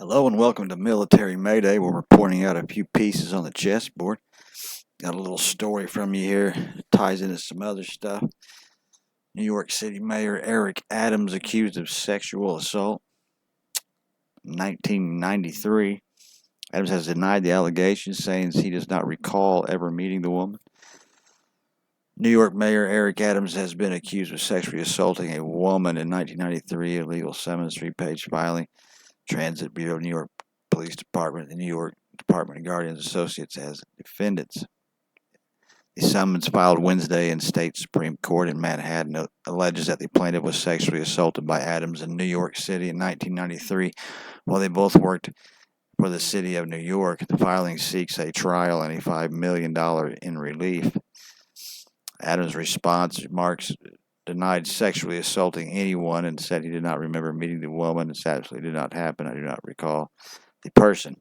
Hello and welcome to Military Mayday, where we're pointing out a few pieces on the chessboard. Got a little story from you here, ties into some other stuff. New York City Mayor Eric Adams accused of sexual assault. 1993. Adams has denied the allegations, saying he does not recall ever meeting the woman. New York Mayor Eric Adams has been accused of sexually assaulting a woman in 1993, a legal summons, 3-page filing. Transit Bureau, New York Police Department, the New York Department of Guardians Associates as defendants. The summons filed Wednesday in State Supreme Court in Manhattan alleges that the plaintiff was sexually assaulted by Adams in New York City in 1993 while they both worked for the city of New York. The filing seeks a trial and a $5 million in relief. Adams' response remarks denied sexually assaulting anyone and said he did not remember meeting the woman. This absolutely did not happen. I do not recall the person.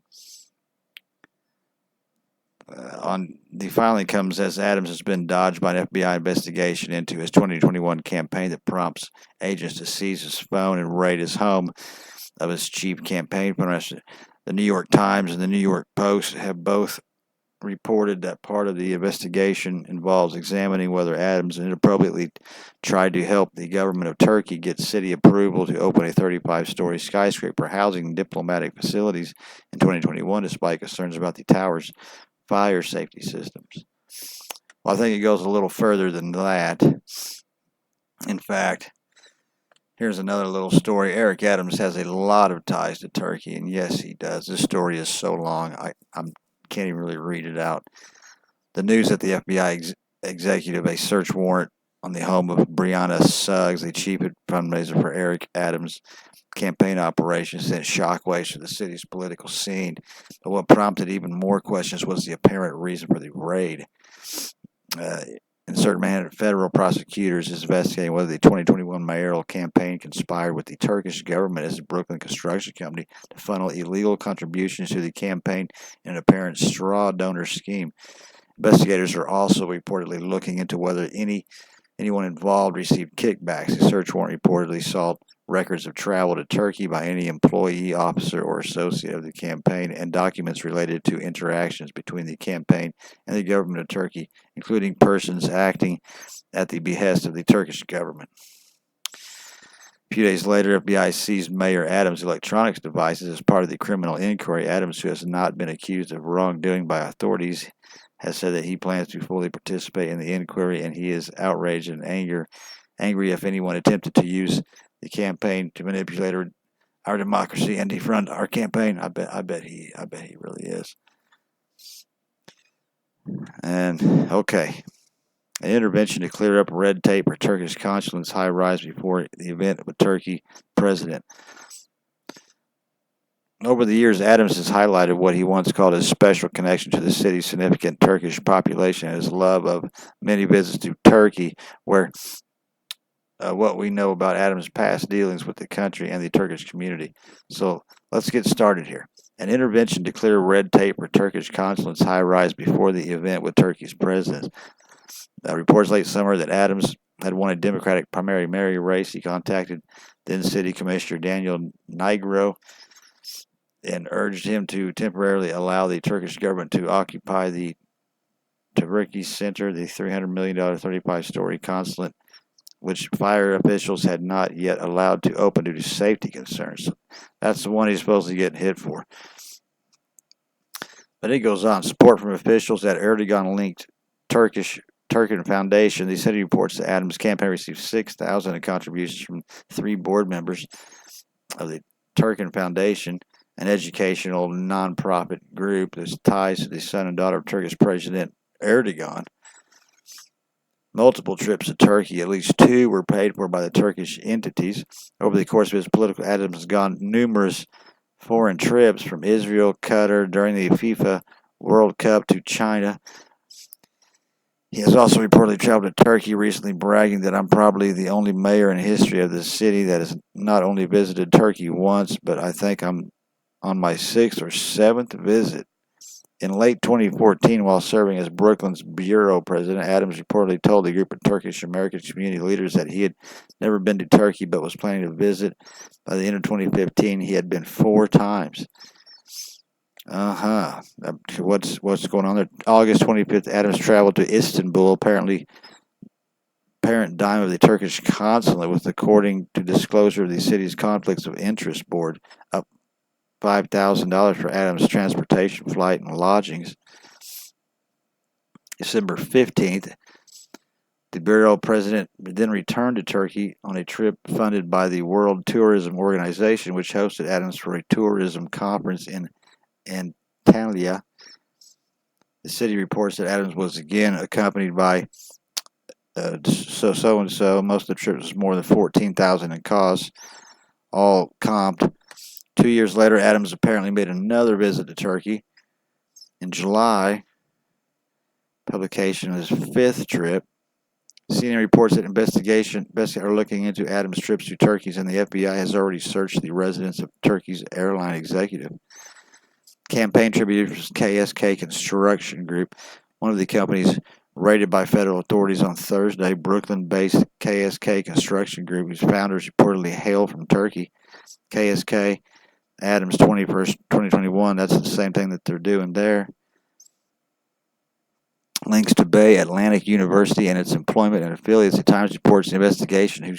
The filing comes as Adams has been dodged by an FBI investigation into his 2021 campaign that prompts agents to seize his phone and raid his home of his chief campaign fundraiser. The New York Times and the New York Post have both reported that part of the investigation involves examining whether Adams inappropriately tried to help the government of Turkey get city approval to open a 35-story skyscraper housing diplomatic facilities in 2021, despite concerns about the tower's fire safety systems. Well, I think it goes a little further than that. In fact, here's another little story. Eric Adams has a lot of ties to Turkey, and yes, he does. This story is so long, I can't even really read it out. The news that the FBI executive a search warrant on the home of Brianna Suggs, the chief fundraiser for Eric Adams' campaign operation, sent shockwaves to the city's political scene. But what prompted even more questions was the apparent reason for the raid. In certain manner, federal prosecutors is investigating whether the 2021 mayoral campaign conspired with the Turkish government as a Brooklyn construction company to funnel illegal contributions to the campaign in an apparent straw donor scheme. Investigators are also reportedly looking into whether anyone involved received kickbacks. The search warrant reportedly sought records of travel to Turkey by any employee, officer, or associate of the campaign and documents related to interactions between the campaign and the government of Turkey, including persons acting at the behest of the Turkish government. A few days later, FBI seized Mayor Adams' electronics devices as part of the criminal inquiry. Adams, who has not been accused of wrongdoing by authorities, has said that he plans to fully participate in the inquiry, and he is outraged and angry if anyone attempted to use the campaign to manipulate our democracy and defund our campaign. I bet he really is. And okay, an intervention to clear up red tape for Turkish consulate's high rise before the event with Turkey president. Over the years, Adams has highlighted what he once called his special connection to the city's significant Turkish population and his love of many visits to Turkey, where what we know about Adams' past dealings with the country and the Turkish community. So let's get started here. An intervention to clear red tape for Turkish consulate's high rise before the event with Turkey's president. Reports late summer that Adams had won a Democratic primary race. He contacted then City Commissioner Daniel Nigro and urged him to temporarily allow the Turkish government to occupy the Turkey Center, the $300 million 35-story consulate, which fire officials had not yet allowed to open due to safety concerns. So that's the one he's supposed to get hit for. But it goes on. Support from officials at Erdogan-linked Turkish Foundation. The city reports that Adams' campaign received $6,000 in contributions from 3 board members of the Turkish Foundation, an educational non-profit group that ties to the son and daughter of Turkish President Erdogan. Multiple trips to Turkey, at least 2, were paid for by the Turkish entities. Over the course of his political, Adams has gone numerous foreign trips from Israel, Qatar, during the FIFA World Cup to China. He has also reportedly traveled to Turkey recently, bragging that I'm probably the only mayor in history of the city that has not only visited Turkey once, but I think I'm on my 6th or 7th visit. In late 2014, while serving as Brooklyn's bureau president, Adams reportedly told a group of Turkish American community leaders that he had never been to Turkey but was planning to visit. By the end of 2015, he had been 4 times. What's going on there? August 25th, Adams traveled to Istanbul, apparently parent dime of the Turkish consulate, with, according to disclosure of the city's conflicts of interest board, up $5,000 for Adams' transportation, flight, and lodgings. December 15th, the bureau president then returned to Turkey on a trip funded by the World Tourism Organization, which hosted Adams for a tourism conference in Antalya. The city reports that Adams was again accompanied by so-and-so. Most of the trips was more than $14,000 in costs, all comped. 2 years later, Adams apparently made another visit to Turkey. In July, publication of his 5th trip, CNN reports that investigators are looking into Adams' trips to Turkey, and the FBI has already searched the residence of Turkey's airline executive. Campaign tributary KSK Construction Group, one of the companies raided by federal authorities on Thursday. Brooklyn-based KSK Construction Group, whose founders reportedly hail from Turkey. KSK, Adams 2021, that's the same thing that they're doing there. Links to Bay Atlantic University and its employment and affiliates. The Times reports an investigation who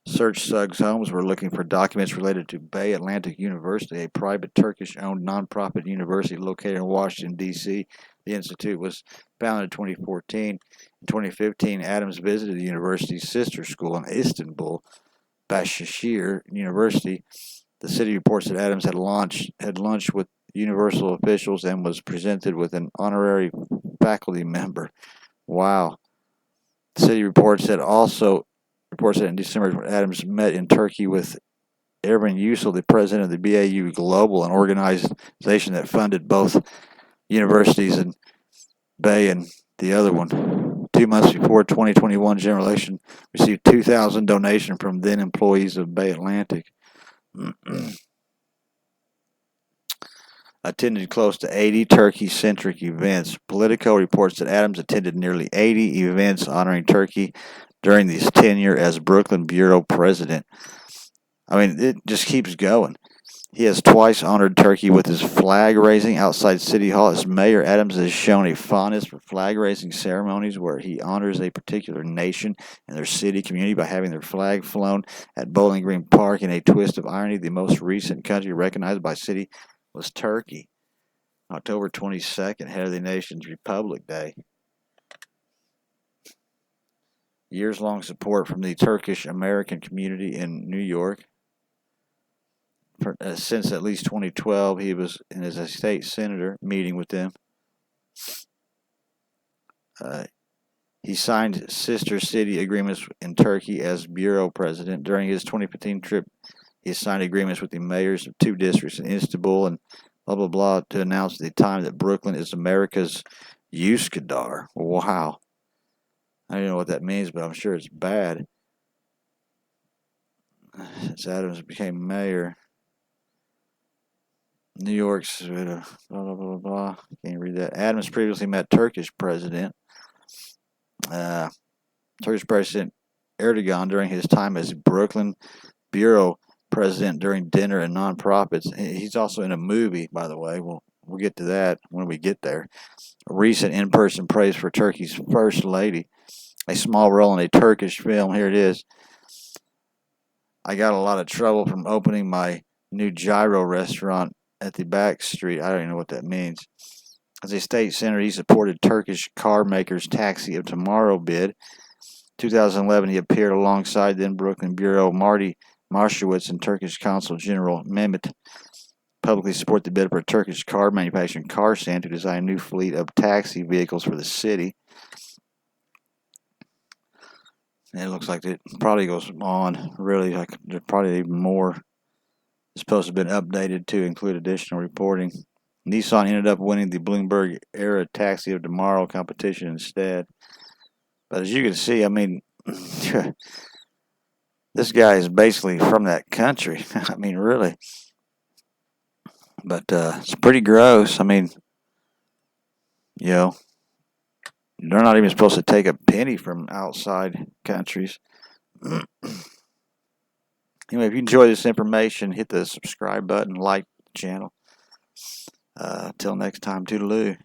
searched Suggs' homes were looking for documents related to Bay Atlantic University, a private Turkish-owned nonprofit university located in Washington, D.C. The institute was founded in 2014. In 2015, Adams visited the university's sister school in Istanbul, Başakşehir University. The city reports that Adams had lunch with Universal officials and was presented with an honorary faculty member. Wow. The city reports that in December, Adams met in Turkey with Ervin Yücel, the president of the BAU Global, an organization that funded both universities in Bay and the other one. 2 months before 2021, general election, received 2,000 donations from then employees of Bay Atlantic. Attended close to 80 Turkey-centric events. Politico reports that Adams attended nearly 80 events honoring Turkey during his tenure as Brooklyn Bureau President. I mean, it just keeps going. He has twice honored Turkey with his flag raising outside City Hall. As mayor, Adams has shown a fondness for flag raising ceremonies where he honors a particular nation and their city community by having their flag flown at Bowling Green Park. In a twist of irony, the most recent country recognized by city was Turkey. October 22nd, Head of the Nation's Republic Day. Years-long support from the Turkish American community in New York. Since at least 2012, he was as a state senator meeting with them. He signed sister city agreements in Turkey as bureau president. During his 2015 trip, he signed agreements with the mayors of 2 districts in Istanbul and blah, blah, blah, to announce at the time that Brooklyn is America's Üsküdar. Wow. I don't know what that means, but I'm sure it's bad. Since Adams became mayor, New York's blah, blah, blah, blah. Can't read that. Adams previously met Turkish President Erdogan during his time as Brooklyn Bureau President during dinner and nonprofits. He's also in a movie, by the way. We'll get to that when we get there. A recent in-person praise for Turkey's First Lady. A small role in a Turkish film. Here it is. I got a lot of trouble from opening my new gyro restaurant at the back street. I don't even know what that means. As a state senator, he supported Turkish car makers' Taxi of Tomorrow bid. 2011, he appeared alongside then Brooklyn Bureau Marty Marshowitz and Turkish Consul General Mehmet publicly support the bid for a Turkish car manufacturing Karsan to design a new fleet of taxi vehicles for the city. And it looks like it probably goes on, really, like there's probably even more. It's supposed to have been updated to include additional reporting. Nissan ended up winning the Bloomberg Era Taxi of Tomorrow competition instead. But as you can see, I mean, this guy is basically from that country. I mean, really. But it's pretty gross. I mean, You know, they're not even supposed to take a penny from outside countries. Anyway, if you enjoy this information, hit the subscribe button, like the channel. Till next time, toodaloo.